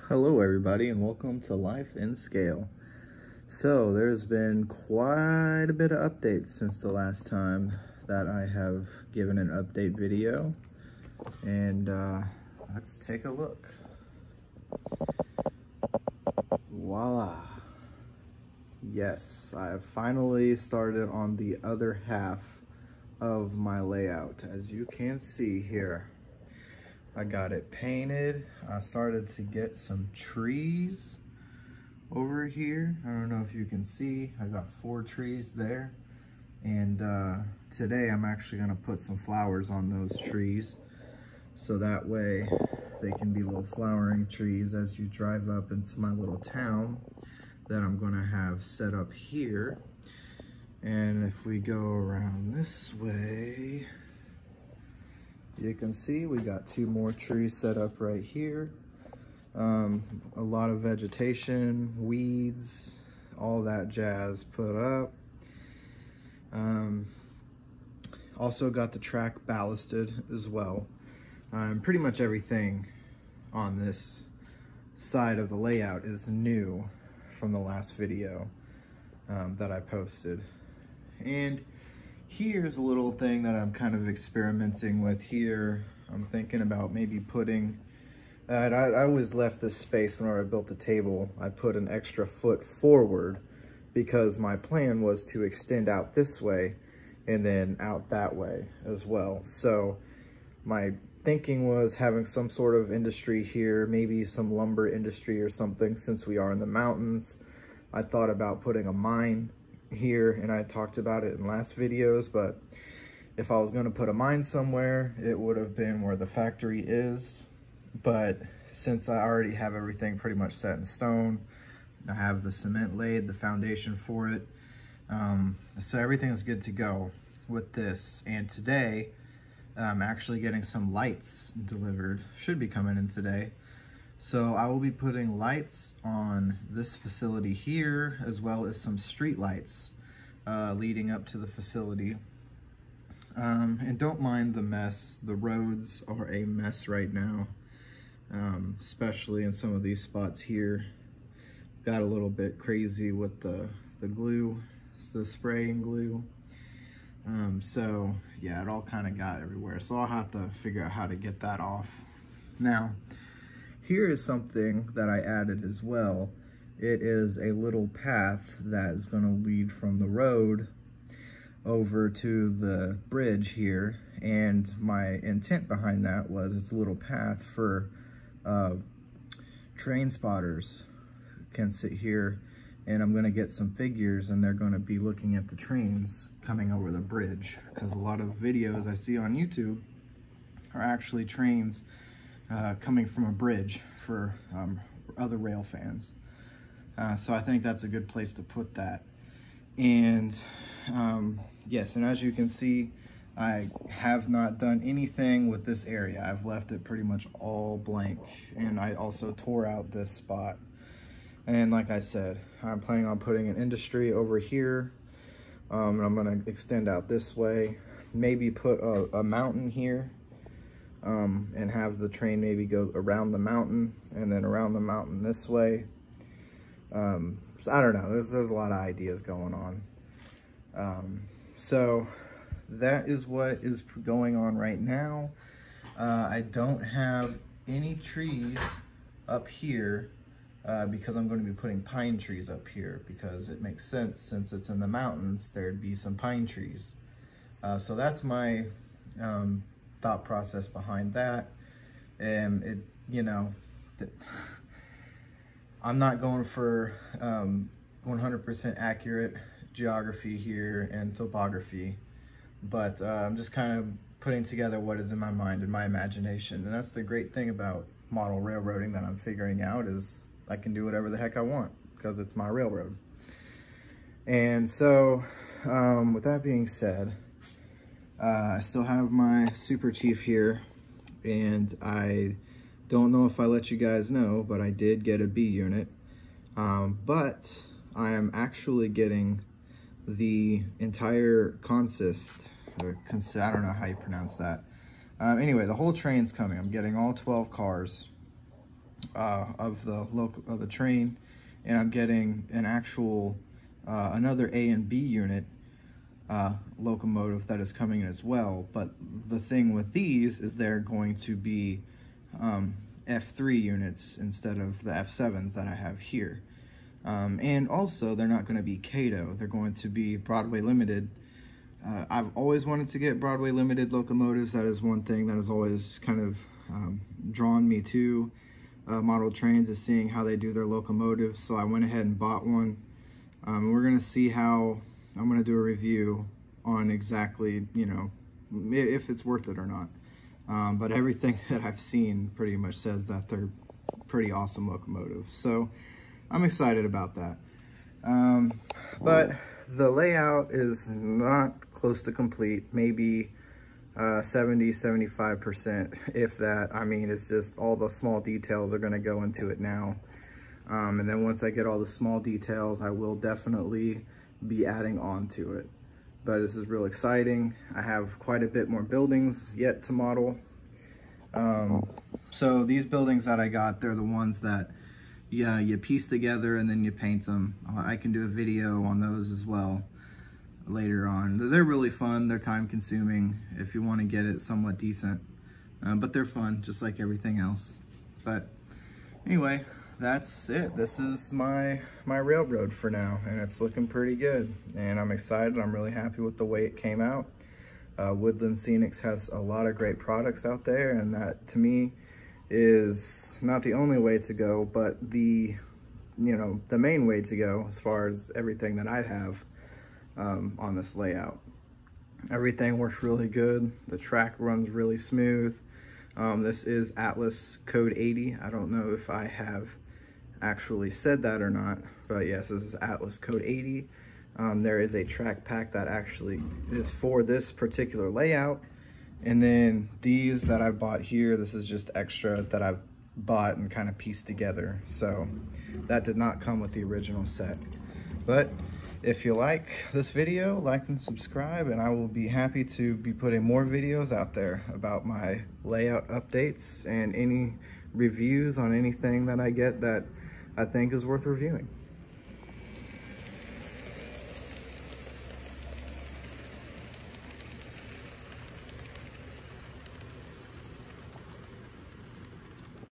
Hello everybody and welcome to Life in Scale. So there's been quite a bit of updates since the last time that I have given an update video, and let's take a look. Voila. Yes, I have finally started on the other half of my layout. As you can see here, I got it painted. I started to get some trees over here. I don't know if you can see, I got 4 trees there. And today I'm actually gonna put some flowers on those trees, so that way they can be little flowering trees as you drive up into my little town that I'm gonna have set up here. And if we go around this way, you can see we got 2 more trees set up right here. A lot of vegetation, weeds, all that jazz put up. Also got the track ballasted as well. Pretty much everything on this side of the layout is new from the last video that I posted. And here's a little thing that I'm kind of experimenting with here. I'm thinking about maybe putting, I always left this space whenever I built the table. I put an extra foot forward because my plan was to extend out this way and then out that way as well. So my thinking was having some sort of industry here, maybe some lumber industry or something. Since we are in the mountains, I thought about putting a mine here, and I talked about it in last videos, but if I was going to put a mine somewhere, it would have been where the factory is. But since I already have everything pretty much set in stone, I have the cement laid, the foundation for it, so everything is good to go with this. And today I'm actually getting some lights delivered, should be coming in today. So I will be putting lights on this facility here, as well as some street lights leading up to the facility. And don't mind the mess. The roads are a mess right now, especially in some of these spots here. Got a little bit crazy with the glue, the spraying glue. So yeah, it all kind of got everywhere. So I'll have to figure out how to get that off. Now, here is something that I added as well. It is a little path that is going to lead from the road over to the bridge here. And my intent behind that was it's a little path for train spotters can sit here, and I'm going to get some figures and they're going to be looking at the trains coming over the bridge, because a lot of videos I see on YouTube are actually trains coming from a bridge for other rail fans. So I think that's a good place to put that. And yes, and as you can see, I have not done anything with this area. I've left it pretty much all blank, and I also tore out this spot. And like I said, I'm planning on putting an industry over here. And I'm gonna extend out this way, maybe put a mountain here, and have the train maybe go around the mountain and then around the mountain this way. So I don't know, there's a lot of ideas going on. So that is what is going on right now. I don't have any trees up here because I'm going to be putting pine trees up here, because it makes sense, since it's in the mountains, there'd be some pine trees. So that's my thought process behind that. And it, you know, I'm not going for 100% accurate geography here and topography, but I'm just kind of putting together what is in my mind and my imagination. And that's the great thing about model railroading that I'm figuring out, is I can do whatever the heck I want because it's my railroad. And so with that being said, I still have my superchief here, and I don't know if I let you guys know, but I did get a B unit. But I am actually getting the entire consist, or I don't know how you pronounce that. Anyway, the whole train's coming. I'm getting all 12 cars. of the train, and I'm getting an actual another A and B unit locomotive that is coming in as well. But the thing with these is they're going to be F3 units instead of the F7s that I have here. And also they're not going to be Kato, they're going to be Broadway Limited. I've always wanted to get Broadway Limited locomotives. That is one thing that has always kind of drawn me to model trains, is seeing how they do their locomotives. So I went ahead and bought one. We're going to see how, I'm going to do a review on exactly, you know, if it's worth it or not. But everything that I've seen pretty much says that they're pretty awesome locomotives. So I'm excited about that. But the layout is not close to complete, maybe 70-75%, if that. I mean, it's just all the small details are going to go into it now. And then once I get all the small details, I will definitely be adding on to it. But this is real exciting. I have quite a bit more buildings yet to model. So these buildings that I got, they're the ones that you piece together and then you paint them. I can do a video on those as well later on. They're really fun. They're time consuming if you want to get it somewhat decent. But they're fun, just like everything else. But anyway, that's it. This is my railroad for now, and it's looking pretty good. And I'm excited. I'm really happy with the way it came out. Woodland Scenics has a lot of great products out there, and that to me is not the only way to go, but the main way to go as far as everything that I have on this layout. Everything works really good. The track runs really smooth. This is Atlas code 80. I don't know if I have actually said that or not, but yes, this is Atlas code 80. There is a track pack that actually is for this particular layout. And then these that I bought here, this is just extra that I've bought and kind of pieced together. So that did not come with the original set. But if you like this video, like and subscribe, and I will be happy to be putting more videos out there about my layout updates and any reviews on anything that I get that I think is worth reviewing.